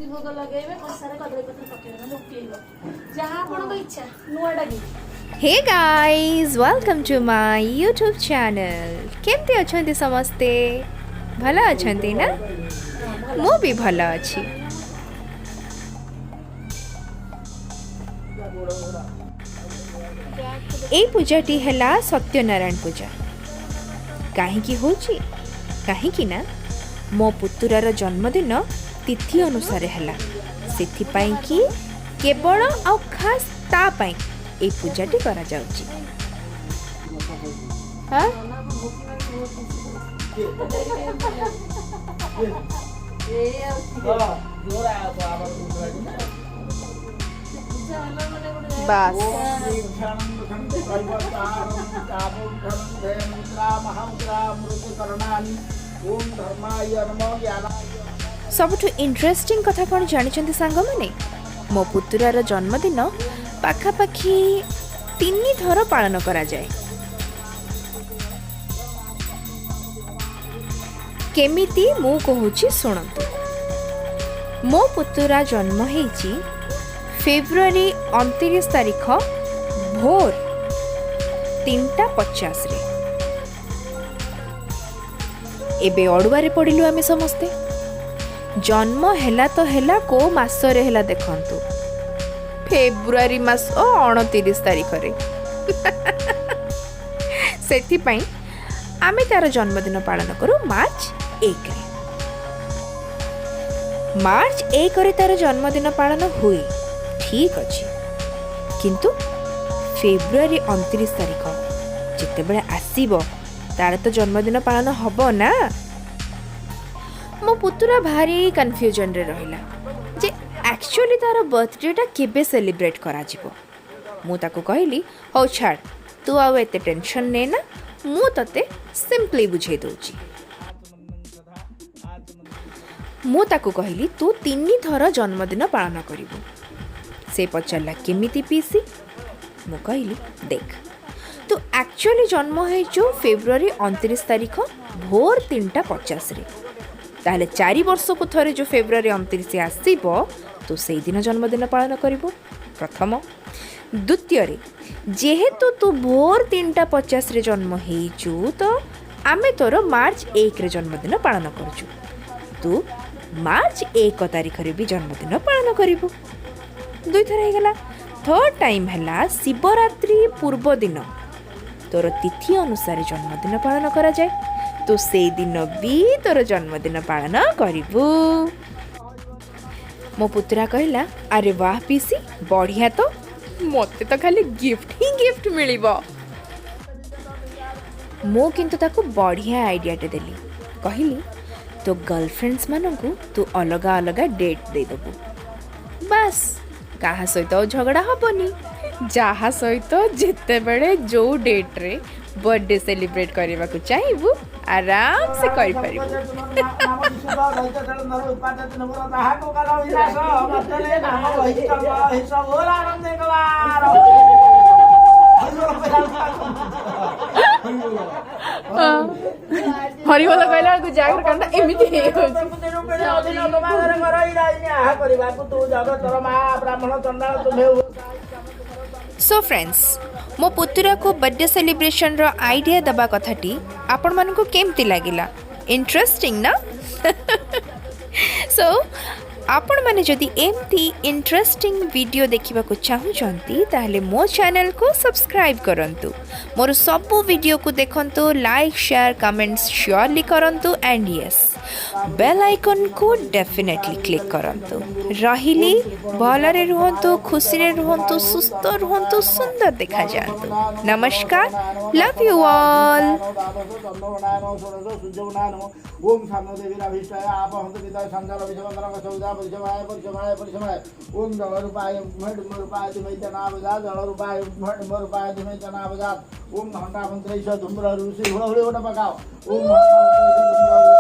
भोग लगेबे कसारे कदली पत्र पकेबे मतलब उकेइबो जहां आपनको इच्छा नुआडा gift. Hey guys, welcome to my YouTube channel. केमती अछंती समस्ते? भला अछंती ना? मु भी भला अछि। ए पूजाटी हैला सत्यनारायण पूजा। काहेकि होची? काहेकि ना मो पुतुरार जन्मदिन तिथि अनुसार हैला, सेथि पाई कि केवल आ खास ता पाई ए पूजाटी करा जाउची। हाँ? बस सबुठु इंटरेस्टिंग कथा कौन जानिछन्ति सांग माने? मो पुतुरार जन्मदिन पाखापाखि 3 थर पालन करा जाए। केमिति मु कहूची सुनंतु। मो पुतुरा जन्म हेची फेब्रुआरी 29 तारीख भोर 3:50 रे। एबे अड़ुआरे पड़िलु आमे समस्ते। जन्म हैला तो हैला को मास रे हैला देखंतु, फेब्रुआरी मास 29 तारीख रे। सेथि पई आमे तार जन्मदिन पालन करू मार्च 1 रे। मार्च 1 रे तार जन्मदिन पालन हुए, ठीक अछि। किंतु फेब्रुआरी 29 तारीख जिते बेले आसीबो तार तो जन्मदिन पालन हबो ना। मो पुतुरा भारी कन्फ्यूजन रे रहिला जे एक्चुअली तार बर्थडे टा केबे सेलिब्रेट करा जिवो। मु ताको कहली हो छाड़, तू आउ एते टेंशन ने ना, मु तते सिंपली बुझे दोची। मु ताको कहली तू 3 थर जन्मदिन पालन करिवो। से पचारला केमिति पीसी? मु कहली देख, तू एक्चुअली जन्म है जो फेब्रुआरी 29 तारीख भोर 3:50 रे। ताहले 4 वर्ष को थरे जो फेब्रुआरी 29 आसीबो तो सेई दिन जन्मदिन पालन करिवो प्रथम। द्वितीय रे जेहेतु तू भोर 3:50 रे जन्म हेइचु तो आमे तोर मार्च 1 रे जन्मदिन पालन करछु। तू मार्च 1 तारीख रे भी जन्मदिन पालन करिवो। 2 थर हे गला। थर्ड टाइम हैला शिवरात्रि पूर्व दिन तोर तिथि अनुसार जन्मदिन पालन करा जाए, तो से दिन भी तोर जन्मदिन पालन करिवु। मो पुत्रा कहला अरे वाह पीसी बढ़िया, तो मते तो खाली गिफ्ट ही गिफ्ट मिलिबो। मो किंतु ताको बढ़िया आइडिया टे देली। कहली तो गर्लफ्रेंड्स मानंकु तू अलगा अलगा डेट दे दबु, बस कहा सहित झगड़ा हबनी। जहा सहित जिते बेले जो डेट रे बर्थडे सेलिब्रेट करबा को चाहिबु आराम से करि परिबु। हरिबोल कहला को जागर करना एमिति हे सो फ्रेंड्स, मो पुतुरा को बर्थडे सेलिब्रेशन रो आइडिया दबा कथाटी आपण मन को केमती लागिला? इंटरेस्टिंग ना? सो आपण माने जदि एमती इंटरेस्टिंग वीडियो देखिबा को चाहुचंती ताहले मो चैनल को सब्सक्राइब करंतु। मोर सब वीडियो को देखंतु, लाइक शेयर कमेंट्स श्योरली करंतु एंड यस बेल आइकन को डेफिनेटली क्लिक करंतु। रहिली भलरे रुहंतु, खुशी रे रुहंतु, सुस्थ रुहंतु, सुंदर देखा जांतु। नमस्कार, लव यू ऑल। ओम सामदेवीराभीष्टाय आपहन्तु पिता संसार विषमंदरं सौदा परिसमाय परिसमाय परिसमाय ओम जलरूपाय मणिरूपाय दिमैतनावजात जलरूपाय मणिरूपाय दिमैतनावजात ओम घंटामंत्रैष धूम्र ऋषि हुळहुळी ओटा पकाओ ओम घंटामंत्रैष धूम्र ऋषि